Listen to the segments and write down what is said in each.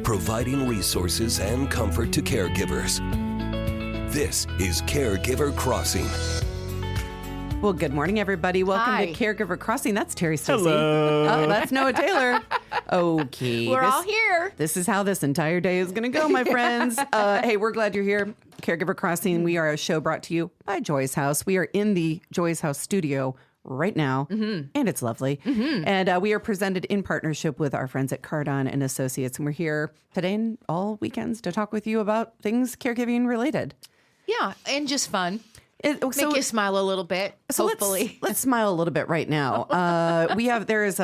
providing resources and comfort to caregivers. This is Caregiver Crossing. Well, good morning, everybody. Welcome Hi. to Caregiver Crossing. That's Terry Stacey. Hello. Oh, that's Noah Taylor. Okay. We're all here. This is how this entire day is going to go, my friends. Hey, we're glad you're here. Caregiver Crossing. We are a show brought to you by Joy's House. We are in the Joy's House studio right now, and it's lovely. And we are presented in partnership with our friends at Cardon and Associates. And we're here today and all weekends to talk with you about things caregiving related. Yeah, and just fun. Make Make you smile a little bit, hopefully. Let's smile a little bit right now. There is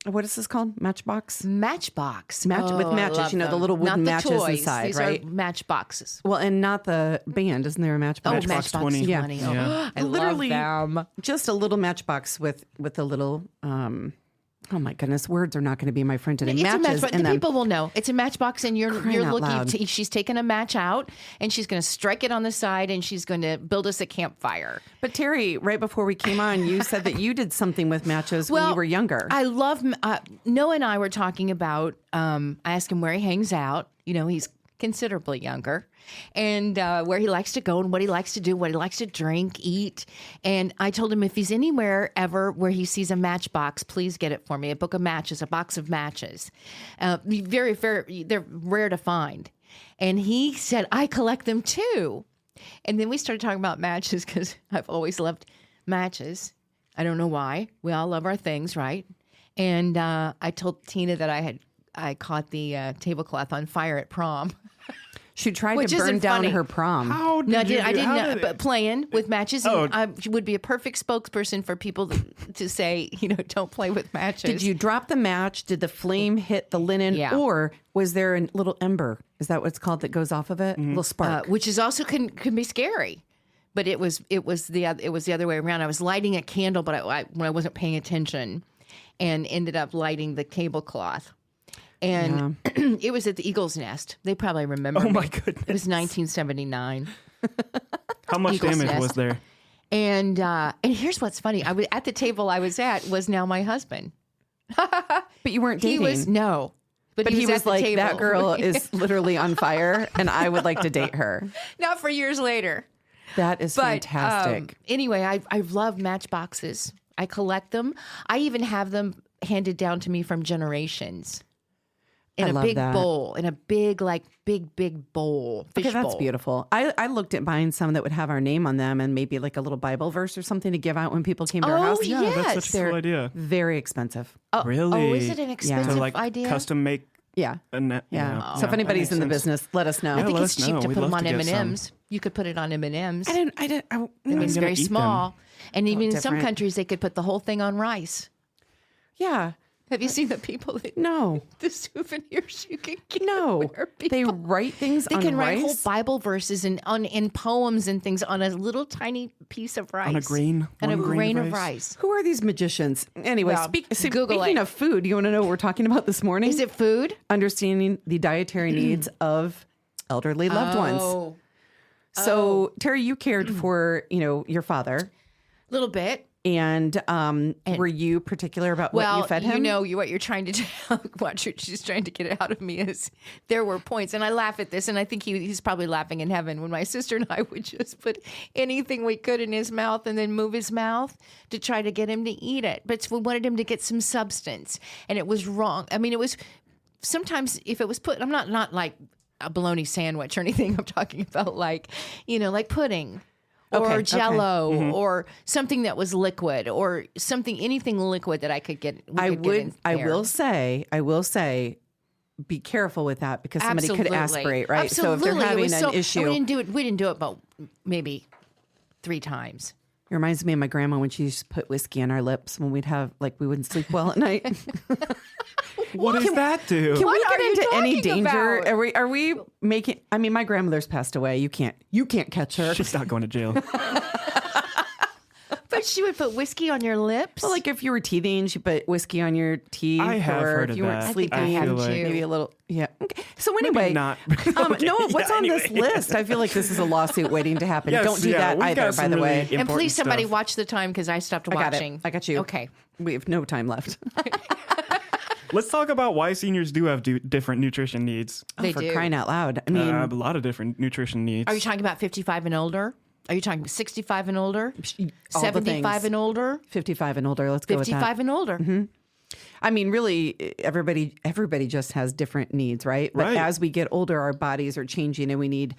what is this called? Matchbox? Matchbox. With matches, I love the them. little wooden Not the matches toys. inside, These right? are matchboxes. Well, and not the band. Isn't there a matchbox? Matchbox 20. Yeah. 20. Yeah. I Literally love them. just a little matchbox with a little, oh my goodness, words are not going to be my friend today. It's a Matches matchbox. in The them. people will know. It's a matchbox, and you're Crying out looking. loud. She's taking a match out, and she's going to strike it on the side, and she's going to build us a campfire. But Terry, right before we came on, you said that you did something with matches when you were younger. I love, Noah and I were talking about, I asked him where he hangs out. You know, he's considerably younger, and where he likes to go and what he likes to do, what he likes to drink, eat. And I told him if he's anywhere ever where he sees a matchbox, please get it for me. A book of matches, a box of matches. Very, very, they're rare to find. And he said, I collect them too. And then we started talking about matches because I've always loved matches. I don't know why. We all love our things, right? And I told Tina that I caught the tablecloth on fire at prom. She tried Which to burn isn't down funny. her prom. How did No, you I didn't how know, did but playing with matches. Oh. And I would be a perfect spokesperson for people to say, don't play with matches. Did you drop the match? Did the flame hit the linen? Yeah. Or was there a little ember? Is that what it's called that goes off of it? A little spark. Which is also can be scary. But it was the other way around. I was lighting a candle, but when I wasn't paying attention, and ended up lighting the tablecloth. And it was at the Eagle's Nest. They probably remember. Oh, my me. goodness. It was 1979. How much Eagle's damage nest. was there? And here's what's funny. I was at the table I was at was now my husband. But you weren't He dating. was no. But he was was at the like, table. that girl is literally on fire, and I would like to date her. Not for years later. That is But fantastic. Anyway, I love matchboxes. I collect them. I even have them handed down to me from generations. I In a love big that. bowl, in a big bowl. Fish Okay, that's bowl. beautiful. I looked at buying some that would have our name on them and maybe like a little Bible verse or something to give out when people came to our Oh, house. yeah. Yeah, that's Yes, such a cool idea. Very expensive. Really? Oh, is it an expensive So like idea? custom make Yeah. a net. Yeah. So if that anybody's makes in the sense. business, let us know. Yeah, I think let it's us cheap know. to We'd put them love on to get some. M&Ms. You could put it on M&Ms. I didn't. It's gonna very eat them. small. And even in some different. countries, they could put the whole thing on rice. Yeah. Have you seen the people that No. the souvenirs you can get? No. where They people- write things They on can write whole rice. Bible verses and in poems and things on a little tiny piece of rice. On a grain? On a One grain grain of of rice? rice. Who are these magicians? Anyway, Well, Google speaking it. of food, you want to know what we're talking about this morning? Is it food? Understanding the dietary needs of elderly loved ones. Oh, So, Terry, you cared for, your father. a little bit. And were you particular about what Well, you fed him? what you're trying to tell, what she's trying to get out of me is there were points, and I laugh at this, and I think he's probably laughing in heaven when my sister and I would just put anything we could in his mouth and then move his mouth to try to get him to eat it. But we wanted him to get some substance, and it was wrong. I mean, it was sometimes if it was put, I'm not like a bologna sandwich or anything. I'm talking about like pudding. Okay, Or okay. Jell-O, or something that was liquid, or anything liquid that I could get. I will say. say, be careful with that because somebody could aspirate, right? Absolutely. So if they're It having was an issue, we didn't do it about maybe 3 times. it reminds me of my grandma when she used to put whiskey on our lips when we wouldn't sleep well at night. What does that do? Can we What get are you into any talking danger? about? Are we making? I mean, my grandmother's passed away. You can't catch her. She's not going to jail. But she would put whiskey on your lips. Well, like if you were teething, she put whiskey on your teeth. I have or heard if of you weren't that. sleeping, I feel like- maybe a little. Yeah. Okay. So anyway, not. Noah, what's Yeah, on this anyway. list? I feel like this is a lawsuit waiting to happen. Yes, Don't do yeah, that we've either, got by some the really way. and important please, somebody stuff. watch the time because I stopped I got watching. it. I got you. Okay. We have no time left. Let's talk about why seniors do have different nutrition needs. They for do. crying out loud. I mean, A lot of different nutrition needs. Are you talking about 55 and older? Are you talking 65 and older? all the 75 things. and older? 55 and older. Let's go with that. 55 and older. I mean, really, everybody just has different needs, right? But Right. as we get older, our bodies are changing and we need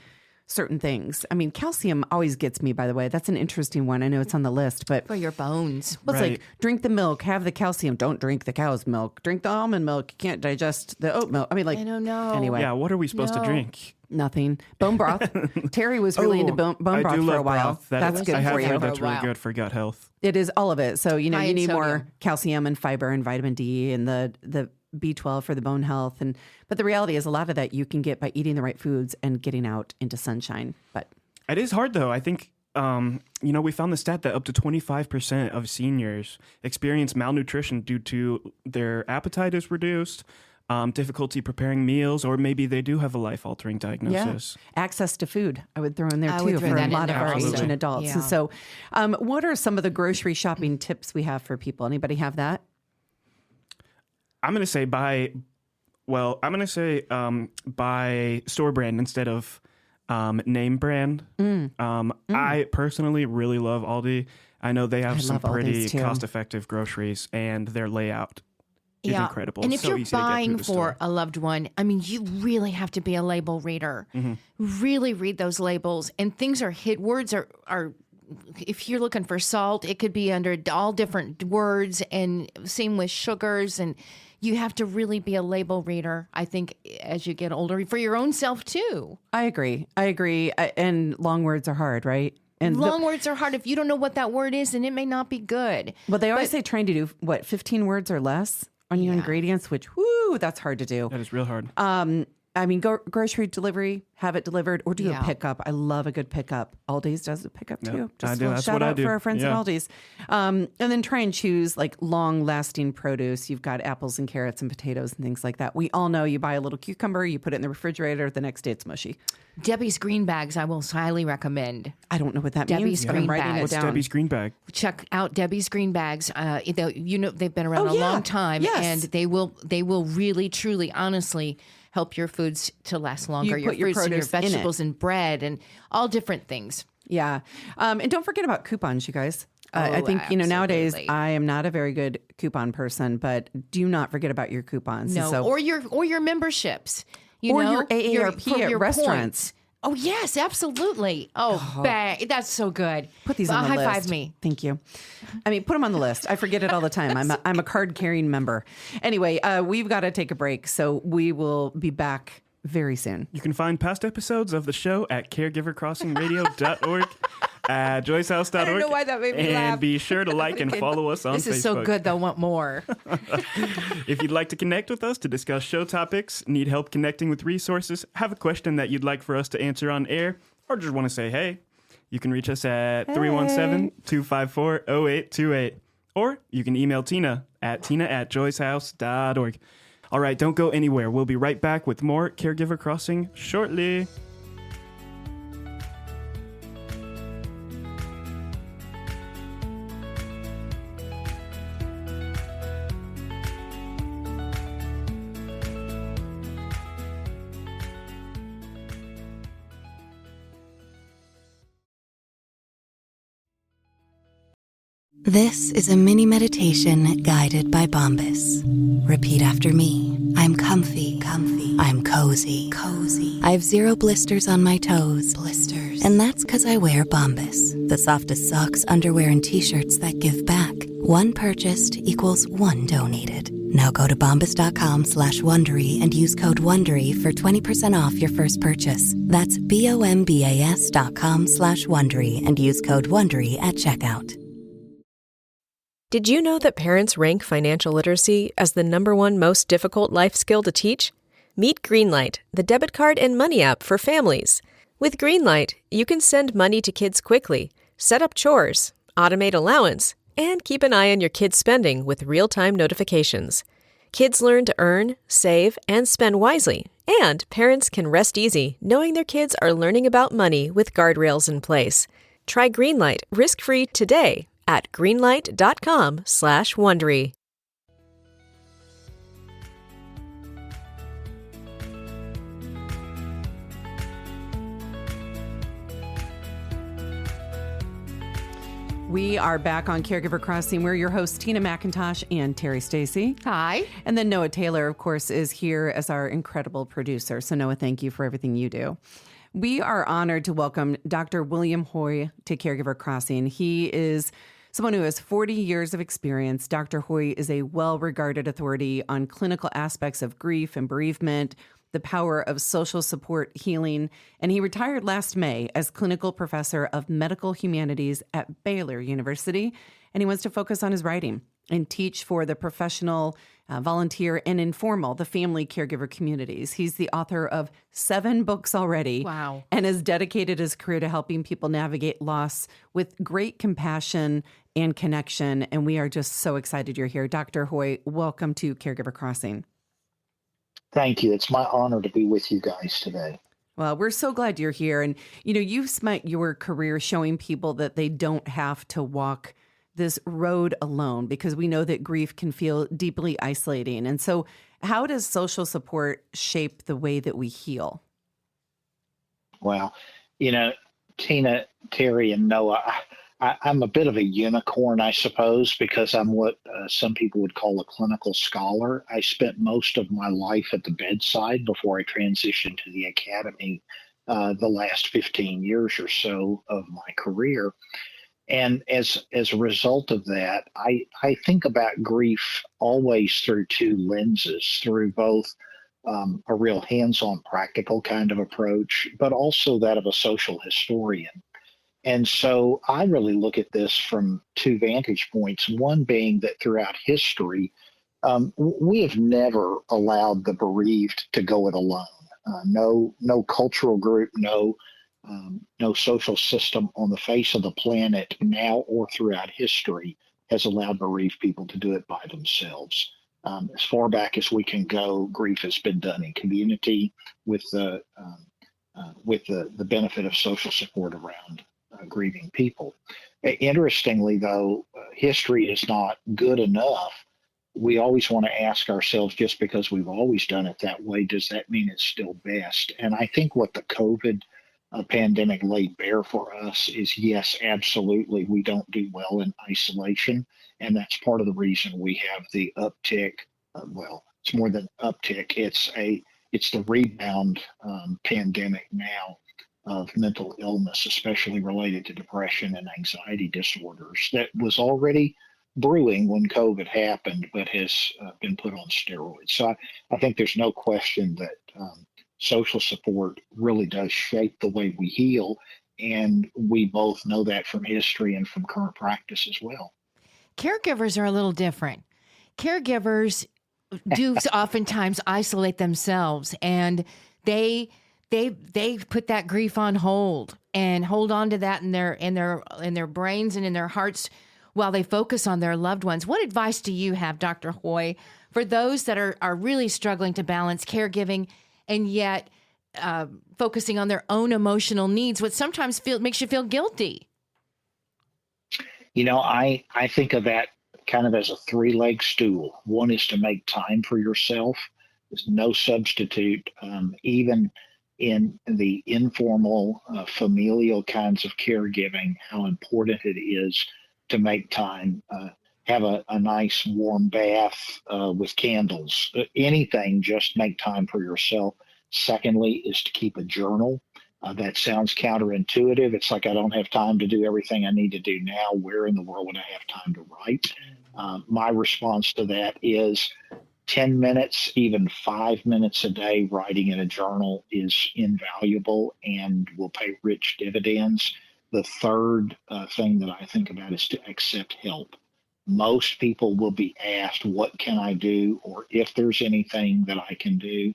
certain things. I mean, calcium always gets me, by the way. That's an interesting one. I know it's on the list, but For your bones. well, it's Right. like drink the milk, have the calcium. Don't drink the cow's milk. Drink the almond milk. You can't digest the oat milk. I mean, like, I don't know. Anyway, Yeah, what are we supposed to No. drink? nothing. Bone broth. Terry was really into bone I broth do for a love while. broth. That's good I have for you. heard that's For a really while. good for gut health. It is all of it. So, you know, High you in need more sodium. calcium and fiber and vitamin D and the B12 for the bone health. But the reality is a lot of that you can get by eating the right foods and getting out into sunshine. But It is hard, though. I think, we found the stat that up to 25% of seniors experience malnutrition due to their appetite is reduced, difficulty preparing meals, or maybe they do have a life-altering diagnosis. access to food, I would throw in there I too would throw for that a in lot of there our also. aging adults. Yeah. And so, what are some of the grocery shopping tips we have for people? Anybody have that? I'm going to say buy store brand instead of name brand. I personally really love Aldi. I know they have I some love Aldi's pretty too. cost-effective groceries, and their layout is incredible. And It's if so you're easy to get buying through the for store. a loved one, I mean, you really have to be a label reader. Really read those labels. And things are words are if you're looking for salt, it could be under all different words, and same with sugars. And you have to really be a label reader, I think, as you get older, for your own self too. I agree. And long words are hard, right? And Long words are hard. If you don't know what that word is, then it may not be good. but they always say trying to do 15 words or less on your ingredients, which that's hard to do. That is real hard. I mean, go grocery delivery, have it delivered, or do Yeah. a pickup. I love a good pickup. Aldi's does a pickup too. I Just a do. little That's shout what I out do. for our friends Yeah. at Aldi's. And then try and choose like long-lasting produce. You've got apples and carrots and potatoes and things like that. We all know you buy a little cucumber, you put it in the refrigerator, the next day it's mushy. Debbie's green bags, I will highly recommend. I don't know what that Debbie's means, but I'm green writing bag. it What's down. Debbie's green bag? Check out Debbie's green bags. They've been around Oh, a yeah. long time, Yes. and they will really, truly, honestly help your foods to last longer. put your fruits and your produce in it. vegetables and bread and all different things. Yeah. And don't forget about coupons, you guys. I Oh, think, nowadays absolutely. I am not a very good coupon person, but do not forget about your coupons. No, So, or your memberships. Or know, your AARP for at your restaurants. points. Oh yes, absolutely. Oh, that's so good. put these on the high list. five me. Thank you. I mean, put them on the list. I forget it all the time. I'm a card carrying member. Anyway, we've got to take a break, so we will be back very soon. You can find past episodes of the show at caregivercrossingradio.org, at joycehouse.org. I don't know why that made me and laugh. be sure to like and follow us on This Facebook. is so good. They'll want more. If you'd like to connect with us to discuss show topics, need help connecting with resources, have a question that you'd like for us to answer on air, or just want to say hey, you can reach us at 317-254-0828. Or you can email Tina at joycehouse.org. All right, don't go anywhere. We'll be right back with more Caregiver Crossing shortly. This is a mini meditation guided by Bombas. Repeat after me. I'm comfy. I'm cozy. I have 0 blisters on my toes. And that's because I wear Bombas, the softest socks, underwear, and t-shirts that give back. One purchased equals one donated. Now go to bombas.com/Wondery and use code WONDERY for 20% off your first purchase. That's BOMBAS.com/Wondery and use code WONDERY at checkout. Did you know that parents rank financial literacy as the #1 most difficult life skill to teach? Meet Greenlight, the debit card and money app for families. With Greenlight, you can send money to kids quickly, set up chores, automate allowance, and keep an eye on your kids' spending with real-time notifications. Kids learn to earn, save, and spend wisely, and parents can rest easy knowing their kids are learning about money with guardrails in place. Try Greenlight risk-free today at greenlight.com/Wondery. We are back on Caregiver Crossing. We're your hosts, Tina McIntosh and Terry Stacy. Hi. And then Noah Taylor, of course, is here as our incredible producer. So Noah, thank you for everything you do. We are honored to welcome Dr. William Hoy to Caregiver Crossing. He is someone who has 40 years of experience. Dr. Hoy is a well-regarded authority on clinical aspects of grief and bereavement, the power of social support healing, and he retired last May as clinical professor of medical humanities at Baylor University, and he wants to focus on his writing and teach for the professional, volunteer, and informal, the family caregiver communities. He's the author of 7 books already. Wow. And has dedicated his career to helping people navigate loss with great compassion and connection, and we are just so excited you're here. Dr. Hoy, welcome to Caregiver Crossing. Thank you. It's my honor to be with you guys today. Well, we're so glad you're here. And, you've spent your career showing people that they don't have to walk this road alone, because we know that grief can feel deeply isolating. And so how does social support shape the way that we heal? Well, Tina, Terry, and Noah, I'm a bit of a unicorn, I suppose, because I'm what some people would call a clinical scholar. I spent most of my life at the bedside before I transitioned to the academy the last 15 years or so of my career. And as a result of that, I think about grief always through 2 lenses, through both a real hands-on practical kind of approach, but also that of a social historian. And so I really look at this from 2 vantage points, one being that throughout history, we have never allowed the bereaved to go it alone. No cultural group, no social system on the face of the planet now or throughout history has allowed bereaved people to do it by themselves. As far back as we can go, grief has been done in community with the benefit of social support around grieving people. Interestingly, though, history is not good enough. We always want to ask ourselves, just because we've always done it that way, does that mean it's still best? And I think what the COVID pandemic laid bare for us is, yes, absolutely, we don't do well in isolation. And that's part of the reason we have the uptick. It's more than uptick. It's the rebound pandemic now of mental illness, especially related to depression and anxiety disorders, that was already brewing when COVID happened, but has been put on steroids. So I think there's no question that social support really does shape the way we heal, and we both know that from history and from current practice as well. Caregivers are a little different. Caregivers do oftentimes isolate themselves, and they put that grief on hold and hold on to that in their brains and in their hearts while they focus on their loved ones. What advice do you have, Dr. Hoy, for those that are really struggling to balance caregiving and yet focusing on their own emotional needs, what sometimes makes you feel guilty? I think of that kind of as a 3-leg stool. One is to make time for yourself. There's no substitute, even in the informal, familial kinds of caregiving, how important it is to make time, have a nice warm bath with candles, anything, just make time for yourself. Secondly is to keep a journal. That sounds counterintuitive. It's like, I don't have time to do everything I need to do now. Where in the world would I have time to write? My response to that is 10 minutes, even 5 minutes a day writing in a journal is invaluable and will pay rich dividends. The third thing that I think about is to accept help. Most people will be asked, what can I do? Or if there's anything that I can do.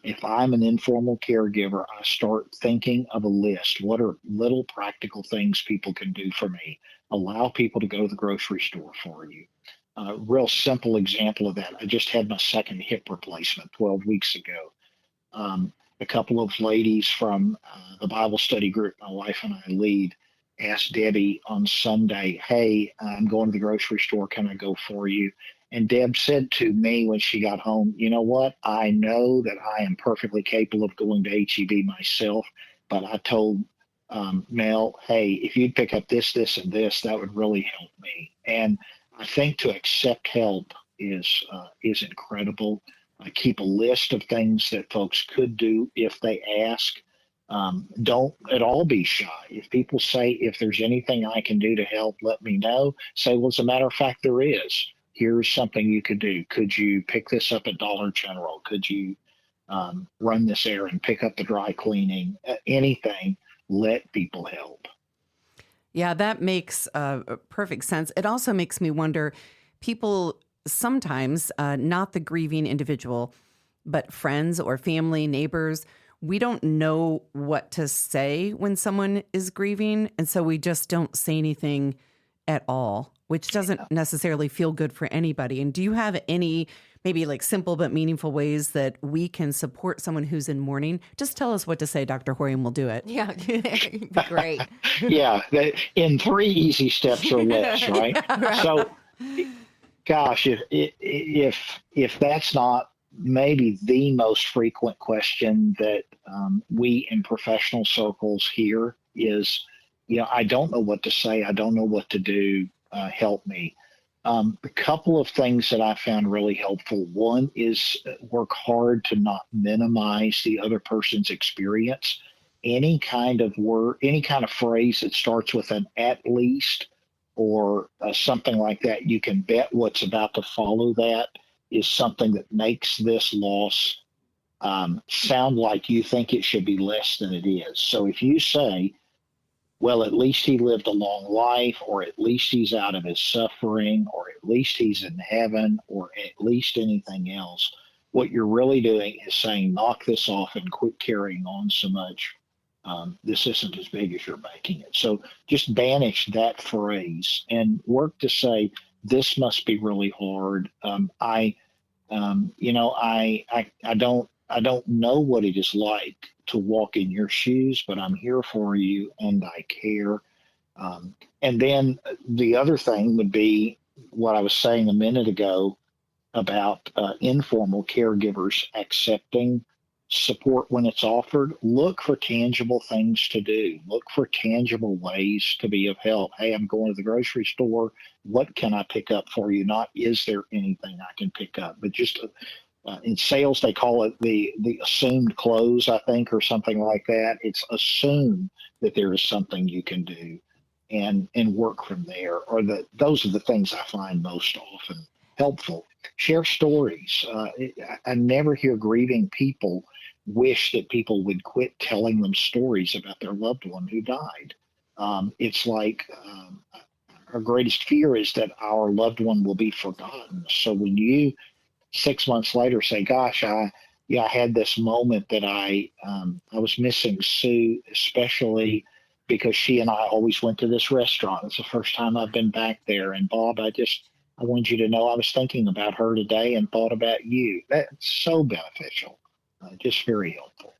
If I'm an informal caregiver, I start thinking of a list. What are little practical things people can do for me? Allow people to go to the grocery store for you. Real simple example of that. I just had my second hip replacement 12 weeks ago. A couple of ladies from the Bible study group my wife and I lead asked Debbie on Sunday, hey, I'm going to the grocery store. Can I go for you? And Deb said to me when she got home, you know what? I know that I am perfectly capable of going to HEB myself, but I told Mel, hey, if you'd pick up this, this, and this, that would really help me. And I think to accept help is incredible. I keep a list of things that folks could do if they ask. Don't at all be shy. If people say, if there's anything I can do to help, let me know. Say, well, as a matter of fact, there is. Here's something you could do. Could you pick this up at Dollar General? Could you run this errand, pick up the dry cleaning? Anything, let people help. Yeah, that makes perfect sense. It also makes me wonder, people sometimes, not the grieving individual, but friends or family, neighbors, we don't know what to say when someone is grieving. And so we just don't say anything at all, which doesn't necessarily feel good for anybody. And do you have any maybe like simple but meaningful ways that we can support someone who's in mourning? Just tell us what to say, Dr. Hoy, and we'll do it. Yeah, it'd be great. Yeah, in 3 easy steps or less, right? So, gosh, if that's not maybe the most frequent question that we in professional circles hear is, I don't know what to say. I don't know what to do. Help me. A couple of things that I found really helpful. One is work hard to not minimize the other person's experience. Any kind of word, any kind of phrase that starts with an at least or something like that, you can bet what's about to follow that is something that makes this loss sound like you think it should be less than it is. So if you say, well, at least he lived a long life, or at least he's out of his suffering, or at least he's in heaven, or at least anything else, what you're really doing is saying, knock this off and quit carrying on so much. This isn't as big as you're making it. So just banish that phrase and work to say, this must be really hard. I don't know what it is like to walk in your shoes, but I'm here for you and I care. And then the other thing would be what I was saying a minute ago about informal caregivers accepting support when it's offered. Look for tangible things to do. Look for tangible ways to be of help. Hey, I'm going to the grocery store. What can I pick up for you? Not, is there anything I can pick up? But just in sales, they call it the assumed close, I think, or something like that. It's assume that there is something you can do and work from there. Or those are the things I find most often helpful. Share stories. I never hear grieving people wish that people would quit telling them stories about their loved one who died. It's like our greatest fear is that our loved one will be forgotten. So when you 6 months later say, gosh, I had this moment that I was missing Sue, especially because she and I always went to this restaurant. It's the first time I've been back there. And Bob, I wanted you to know I was thinking about her today and thought about you. That's so beneficial, just very helpful.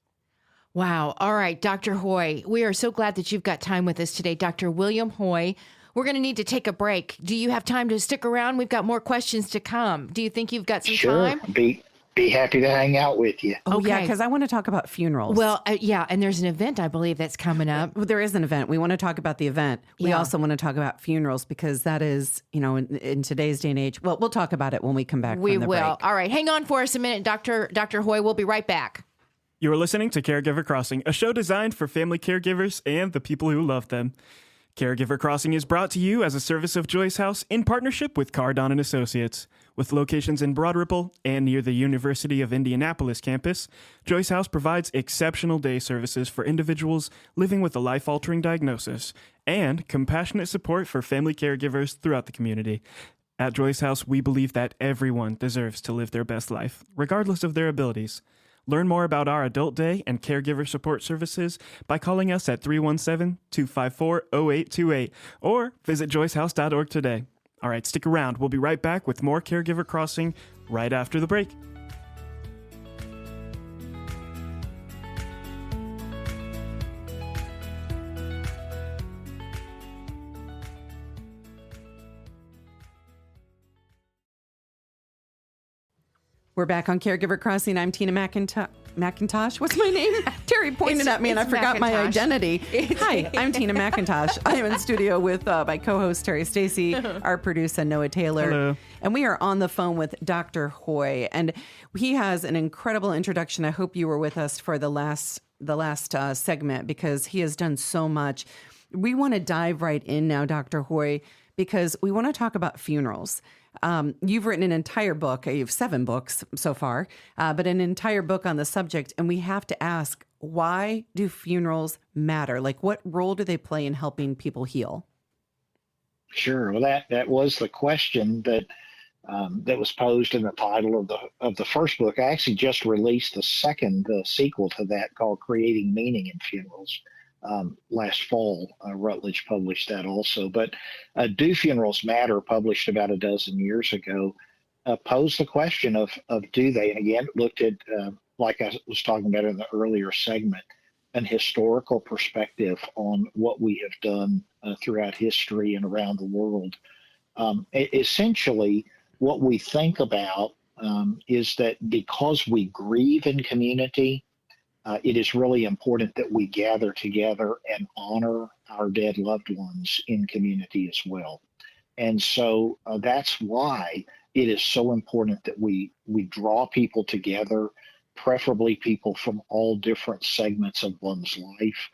Wow. All right, Dr. Hoy, we are so glad that you've got time with us today. Dr. William Hoy, we're going to need to take a break. Do you have time to stick around? We've got more questions to come. Do you think you've got some time? Sure. Be happy to hang out with you. Oh, yeah, because I want to talk about funerals. Well, yeah, and there's an event, I believe, that's coming up. Well, there is an event. We want to talk about the event. We also want to talk about funerals because that is, in today's day and age. Well, we'll talk about it when we come back from the break. All right, hang on for us a minute, Dr. Hoy. We'll be right back. You are listening to Caregiver Crossing, a show designed for family caregivers and the people who love them. Caregiver Crossing is brought to you as a service of Joyce House in partnership with Cardon & Associates. With locations in Broad Ripple and near the University of Indianapolis campus, Joyce House provides exceptional day services for individuals living with a life-altering diagnosis and compassionate support for family caregivers throughout the community. At Joyce House, we believe that everyone deserves to live their best life, regardless of their abilities. Learn more about our adult day and caregiver support services by calling us at 317-254-0828 or visit joycehouse.org today. All right, stick around. We'll be right back with more Caregiver Crossing right after the break. We're back on Caregiver Crossing. I'm Tina McIntosh. What's my name? Terry pointed at me and I forgot my identity. Hi, I'm Tina McIntosh. I am in studio with my co-host Terry Stacy, our producer Noah Taylor. Hello. And we are on the phone with Dr. Hoy. And he has an incredible introduction. I hope you were with us for the last segment because he has done so much. We want to dive right in now, Dr. Hoy, because we want to talk about funerals. You've written an entire book. You have 7 books so far, but an entire book on the subject. And we have to ask, why do funerals matter? Like, what role do they play in helping people heal? Sure. Well, that was the question that was posed in the title of the first book. I actually just released the sequel to that called Creating Meaning in Funerals. Last fall, Routledge published that also. But Do Funerals Matter, published about a dozen years ago, posed the question of do they, and again, looked at, like I was talking about in the earlier segment, an historical perspective on what we have done throughout history and around the world. Essentially, what we think about is that because we grieve in community, it is really important that we gather together and honor our dead loved ones in community as well. And so that's why it is so important that we draw people together, preferably people from all different segments of one's life,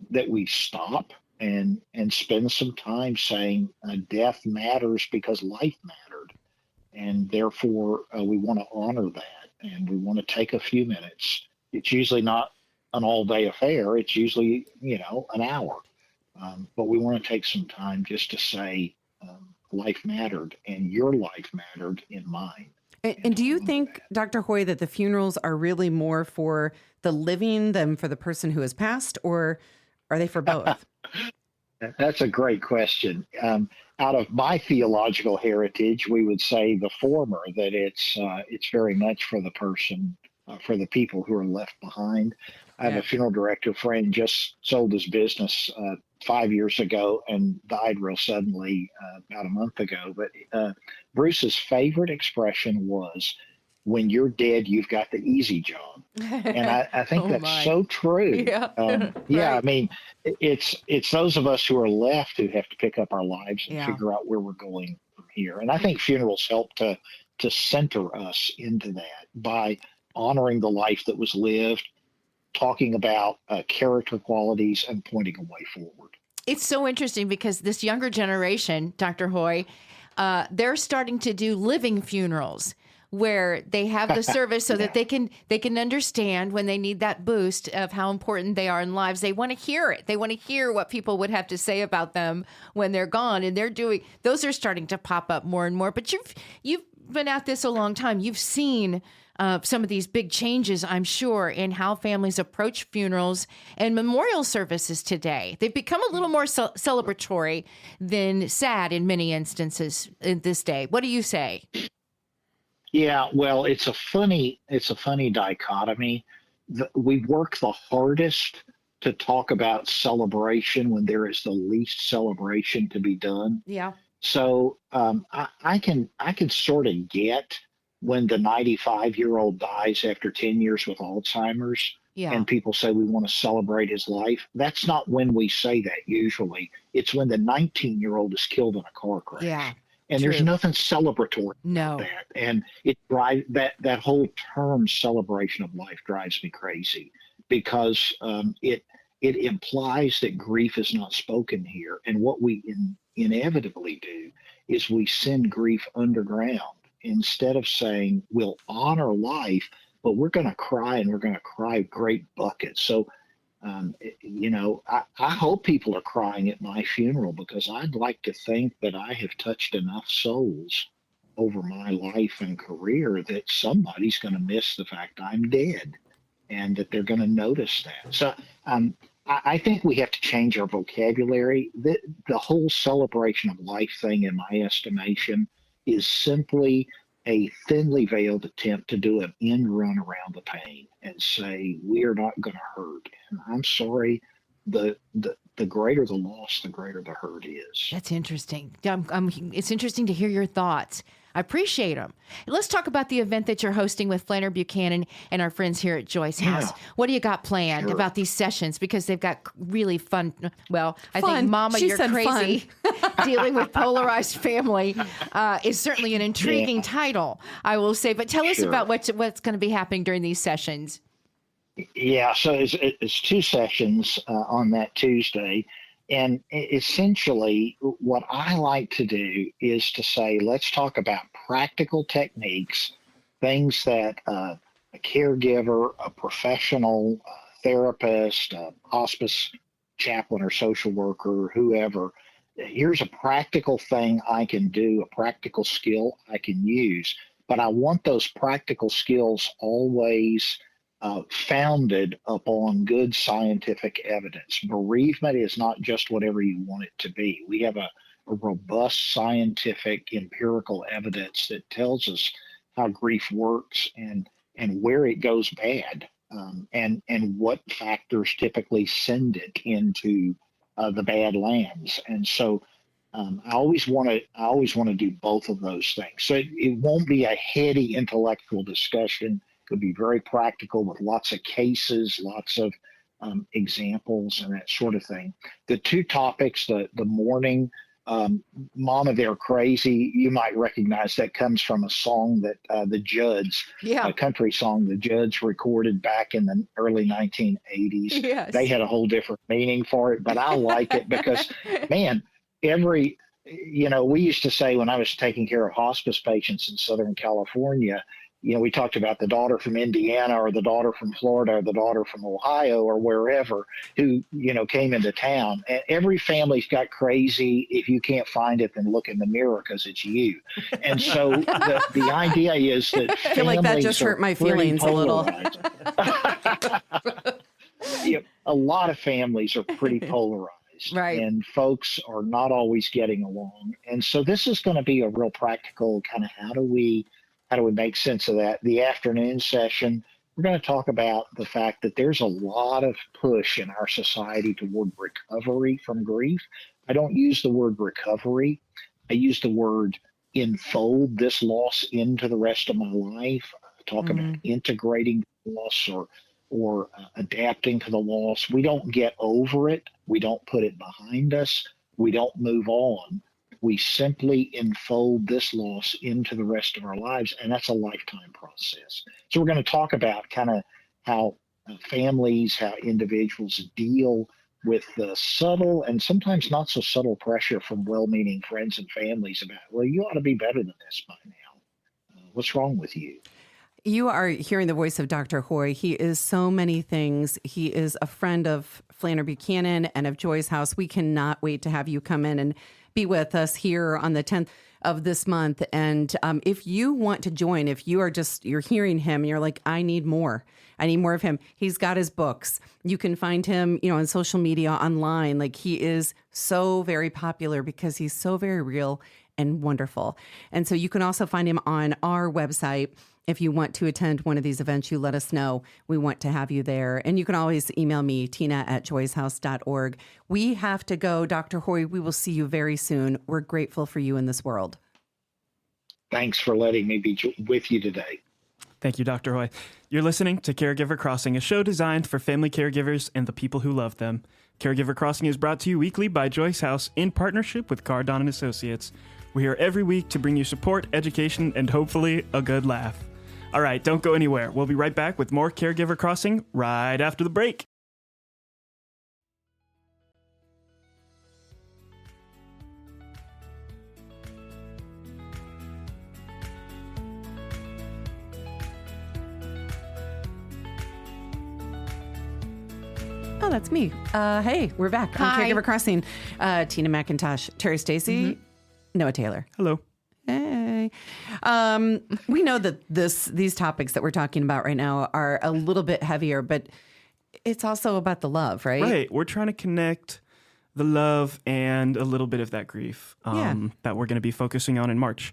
that we stop and spend some time saying death matters because life mattered. And therefore, we want to honor that, and we want to take a few minutes. It's usually not an all-day affair. It's usually, an hour. But we want to take some time just to say life mattered, and your life mattered in mine. And do you think, Dr. Hoy, that the funerals are really more for the living than for the person who has passed, or are they for both? That's a great question. Out of my theological heritage, we would say the former, that it's very much for the person, for the people who are left behind. I have a funeral director friend just sold his business 5 years ago and died real suddenly about a month ago. But Bruce's favorite expression was, when you're dead, you've got the easy job. And I think that's so true. Yeah. I mean, it's those of us who are left who have to pick up our lives and figure out where we're going from here. And I think funerals help to center us into that by honoring the life that was lived, talking about character qualities, and pointing a way forward. It's so interesting because this younger generation, Dr. Hoy, they're starting to do living funerals where they have the service so that they can understand when they need that boost of how important they are in lives. They want to hear it. They want to hear what people would have to say about them when they're gone. And those are starting to pop up more and more. But you've been at this a long time. You've seen some of these big changes, I'm sure, in how families approach funerals and memorial services today. They've become a little more celebratory than sad in many instances in this day. What do you say? Yeah, well, it's a funny dichotomy. We work the hardest to talk about celebration when there is the least celebration to be done. Yeah. So I can sort of get when the 95-year-old dies after 10 years with Alzheimer's, and people say we want to celebrate his life. That's not when we say that usually. It's when the 19-year-old is killed in a car crash. Yeah. And there's nothing celebratory about that. And it drives that whole term celebration of life drives me crazy because it implies that grief is not spoken here. And what we inevitably do is we send grief underground instead of saying we'll honor life, but we're going to cry, and we're going to cry great buckets. So I hope people are crying at my funeral because I'd like to think that I have touched enough souls over my life and career that somebody's going to miss the fact I'm dead and that they're going to notice that. So I think we have to change our vocabulary. The whole celebration of life thing, in my estimation, is simply a thinly veiled attempt to do an end run around the pain and say, we are not going to hurt. And I'm sorry, the greater the loss, the greater the hurt is. That's interesting. It's interesting to hear your thoughts. I appreciate them. Let's talk about the event that you're hosting with Flanner, Buchanan, and our friends here at Joyce House. What do you got planned about these sessions? Because they've got really fun. Well, I think Mama, She You're said Crazy, dealing with polarized family is certainly an intriguing title, I will say. But tell us about what's going to be happening during these sessions. Yeah, so it's 2 sessions on that Tuesday. And essentially, what I like to do is to say, let's talk about practical techniques, things that a caregiver, a professional therapist, a hospice chaplain or social worker, whoever, here's a practical thing I can do, a practical skill I can use. But I want those practical skills always founded upon good scientific evidence. Bereavement is not just whatever you want it to be. We have a robust scientific empirical evidence that tells us how grief works and where it goes bad, and what factors typically send it into the bad lands. And so I always want to do both of those things. So it won't be a heady intellectual discussion. Could be very practical with lots of cases, lots of examples and that sort of thing. The 2 topics, the mourning, Mama, They're Crazy, you might recognize that comes from a song that the Judds, a country song the Judds recorded back in the early 1980s. Yes. They had a whole different meaning for it, but I like it because, man, we used to say when I was taking care of hospice patients in Southern California, we talked about the daughter from Indiana or the daughter from Florida or the daughter from Ohio or wherever who, came into town. And every family's got crazy. If you can't find it, then look in the mirror because it's you. And so the idea is that I feel like that just hurt my feelings a little. A lot of families are pretty polarized. Right. And folks are not always getting along. And so this is going to be a real practical kind of how do we make sense of that? The afternoon session, we're going to talk about the fact that there's a lot of push in our society toward recovery from grief. I don't use the word recovery. I use the word enfold this loss into the rest of my life. Talk about integrating the loss or adapting to the loss. We don't get over it. We don't put it behind us. We don't move on. We simply enfold this loss into the rest of our lives, and that's a lifetime process. So we're going to talk about kind of how families, how individuals deal with the subtle and sometimes not so subtle pressure from well-meaning friends and families about, well, you ought to be better than this by now. What's wrong with you? You are hearing the voice of Dr. Hoy. He is so many things. He is a friend of Flanner Buchanan and of Joyce House. We cannot wait to have you come in and be with us here on the 10th of this month. And if you want to join, if you are you're hearing him, and you're like, I need more of him. He's got his books. You can find him, on social media, online. Like, he is so very popular because he's so very real and wonderful. And so you can also find him on our website. If you want to attend one of these events, you let us know. We want to have you there. And you can always email me, tina@joycehouse.org. We have to go, Dr. Hoy. We will see you very soon. We're grateful for you in this world. Thanks for letting me be with you today. Thank you, Dr. Hoy. You're listening to Caregiver Crossing, a show designed for family caregivers and the people who love them. Caregiver Crossing is brought to you weekly by Joyce House in partnership with Cardon & Associates. We're here every week to bring you support, education, and hopefully a good laugh. All right, don't go anywhere. We'll be right back with more Caregiver Crossing right after the break. Oh, that's me. Hey, we're back on Hi. Caregiver Crossing. Tina McIntosh, Terry Stacy, Noah Taylor. Hello. Hey. We know that these topics that we're talking about right now are a little bit heavier, but it's also about the love, right? Right. We're trying to connect the love and a little bit of that grief that we're going to be focusing on in March.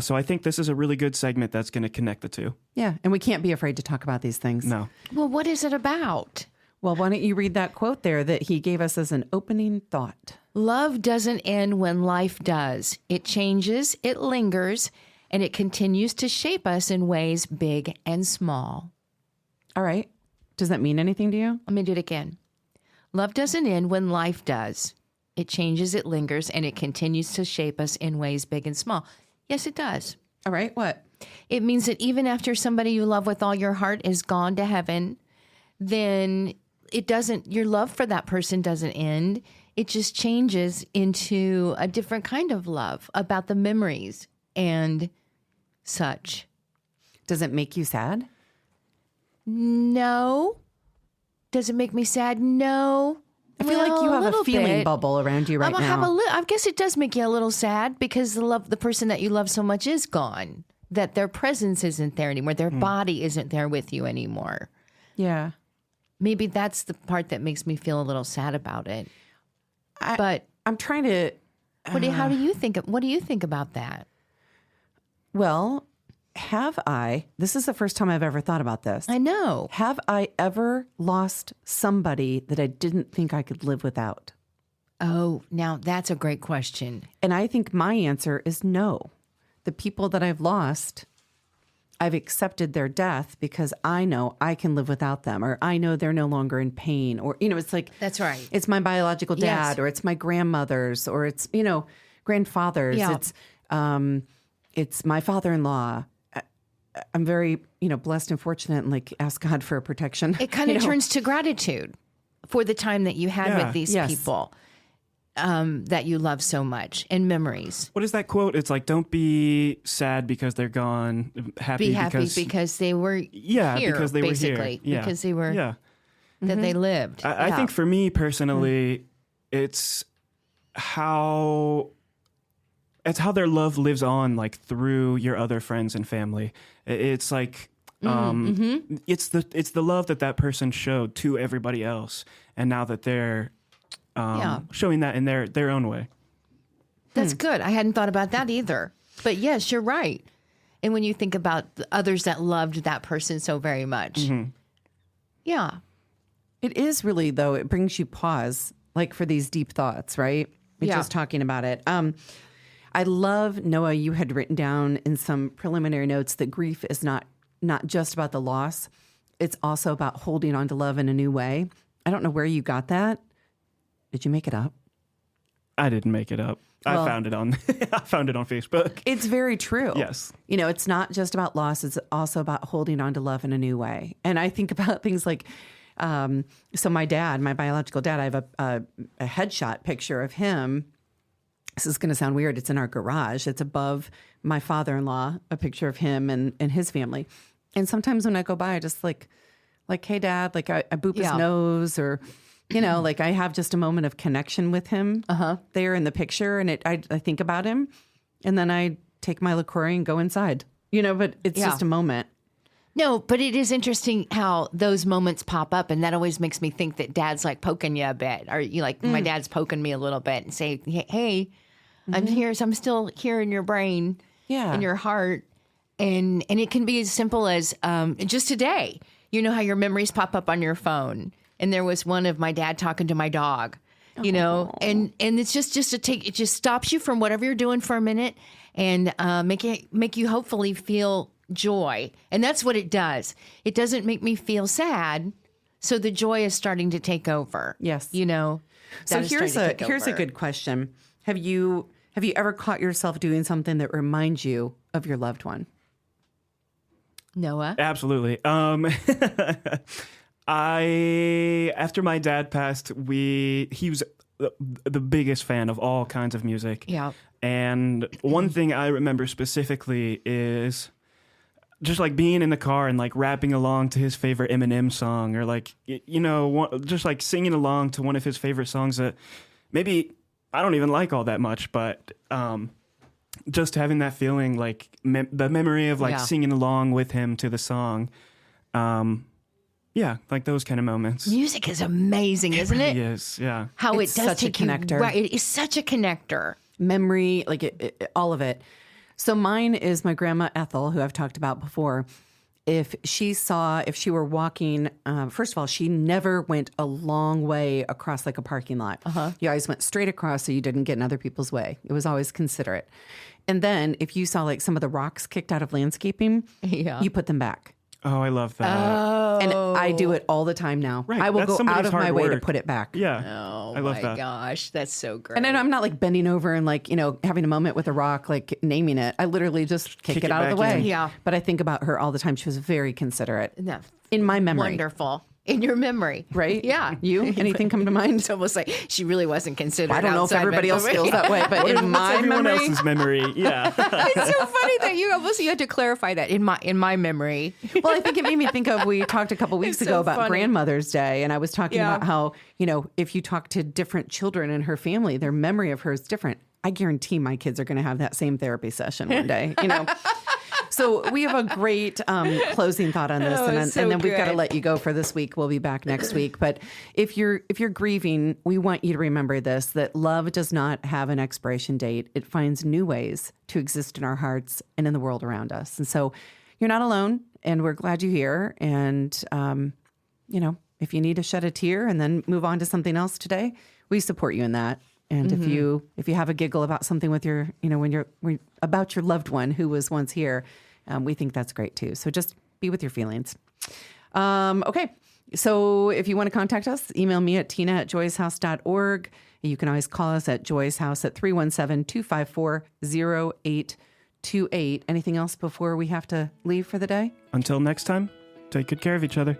So I think this is a really good segment that's going to connect the two. Yeah, and we can't be afraid to talk about these things. No. Well, what is it about? Well, why don't you read that quote there that he gave us as an opening thought? Love doesn't end when life does. It changes, it lingers, and it continues to shape us in ways big and small. All right. Does that mean anything to you? Let me do it again. Love doesn't end when life does. It changes, it lingers, and it continues to shape us in ways big and small. Yes, it does. All right. What? It means that even after somebody you love with all your heart is gone to heaven, then your love for that person doesn't end. It just changes into a different kind of love about the memories and such. Does it make you sad? No. Does it make me sad? No. I feel like you have a feeling bubble around you right now. I guess it does make you a little sad because the person that you love so much is gone. That their presence isn't there anymore. Their body isn't there with you anymore. Yeah. Maybe that's the part that makes me feel a little sad about it. But I'm trying to. What do you think about that? Well, this is the first time I've ever thought about this. I know. Have I ever lost somebody that I didn't think I could live without? Oh, now that's a great question. And I think my answer is no. The people that I've lost, I've accepted their death because I know I can live without them, or I know they're no longer in pain, or, it's like, that's right. It's my biological dad, Yes. or it's my grandmother's, or it's, grandfather's. Yeah. It's my father-in-law. I'm very, blessed and fortunate, and ask God for protection. It kind of turns to gratitude for the time that you had with these people that you love so much, and memories. What is that quote? It's like, don't be sad because they're gone. Be happy because they were here, because they basically. were here. Yeah. Because they were, that they lived. I think for me personally, it's how their love lives on, through your other friends and family. It's like, it's the love that person showed to everybody else. And now that they're showing that in their own way. That's good. I hadn't thought about that either. But yes, you're right. And when you think about the others that loved that person so very much. Yeah. It is really, though, it brings you pause, for these deep thoughts, right? Just talking about it. I love, Noah, you had written down in some preliminary notes that grief is not just about the loss. It's also about holding on to love in a new way. I don't know where you got that. Did you make it up? I didn't make it up. I found it on Facebook. It's very true. Yes. It's not just about loss. It's also about holding on to love in a new way. And I think about things like, so my dad, my biological dad, I have a headshot picture of him. This is going to sound weird. It's in our garage. It's above my father-in-law, a picture of him and his family. And sometimes when I go by, I just like, hey, Dad, I boop his nose, or, I have just a moment of connection with him there in the picture. And I think about him, and then I take my LaCroix and go inside, but it's just a moment. No, but it is interesting how those moments pop up, and that always makes me think that Dad's poking you a bit, or my dad's poking me a little bit and say, hey, I'm here. So I'm still here in your brain, in your heart. And it can be as simple as just today, how your memories pop up on your phone. And there was one of my dad talking to my dog, and it's just it just stops you from whatever you're doing for a minute and make you hopefully feel joy. And that's what it does. It doesn't make me feel sad. So the joy is starting to take over. Yes. So here's a good question. Have you ever caught yourself doing something that reminds you of your loved one? Noah? Absolutely. After my dad passed, he was the biggest fan of all kinds of music. Yeah. And one thing I remember specifically is just being in the car and rapping along to his favorite Eminem song, or just singing along to one of his favorite songs that maybe I don't even like all that much, but just having that feeling, the memory of singing along with him to the song. Those kind of moments. Music is amazing, isn't it? It is, yeah. How It's it does such a take you connector. right. It is such a connector. Memory, all of it. So mine is my grandma Ethel, who I've talked about before. If she were walking, first of all, she never went a long way across a parking lot. You always went straight across so you didn't get in other people's way. It was always considerate. And then if you saw like some of the rocks kicked out of landscaping, you put them back. Oh, I love that. And I do it all the time now. Right, I will that's go somebody's out of my hard way to work. put it back. Yeah. Oh I love my that. gosh, that's so great. And then I'm not like bending over and like, having a moment with a rock, like naming it. I literally just kick Kick it it out of the back way. in. Yeah. But I think about her all the time. She was very considerate No, in my memory. wonderful. In your memory. Right? Yeah. You? Anything come to mind? It's almost like she really wasn't considered. I don't know if outside everybody else memory. feels that way, but in What's my everyone memory, else's memory? Yeah. It's so funny that you had to clarify that in my memory. well, I think it made me think of, we talked a couple weeks It's ago so about funny. Grandmother's Day, and I was talking Yeah. about how, if you talk to different children in her family, their memory of her is different. I guarantee my kids are going to have that same therapy session one day, So we have a great closing thought on this, it's so and then we've got to good. let you go for this week. We'll be back next week. But if you're grieving, we want you to remember this: that love does not have an expiration date. It finds new ways to exist in our hearts and in the world around us. And so you're not alone, and we're glad you're here. And if you need to shed a tear and then move on to something else today, we support you in that. And if you have a giggle about something with your, about your loved one who was once here, we think that's great too. So just be with your feelings. Okay. So if you want to contact us, email me at tina@joyshouse.org. You can always call us at Joy's House at 317-254-0828. Anything else before we have to leave for the day? Until next time, take good care of each other.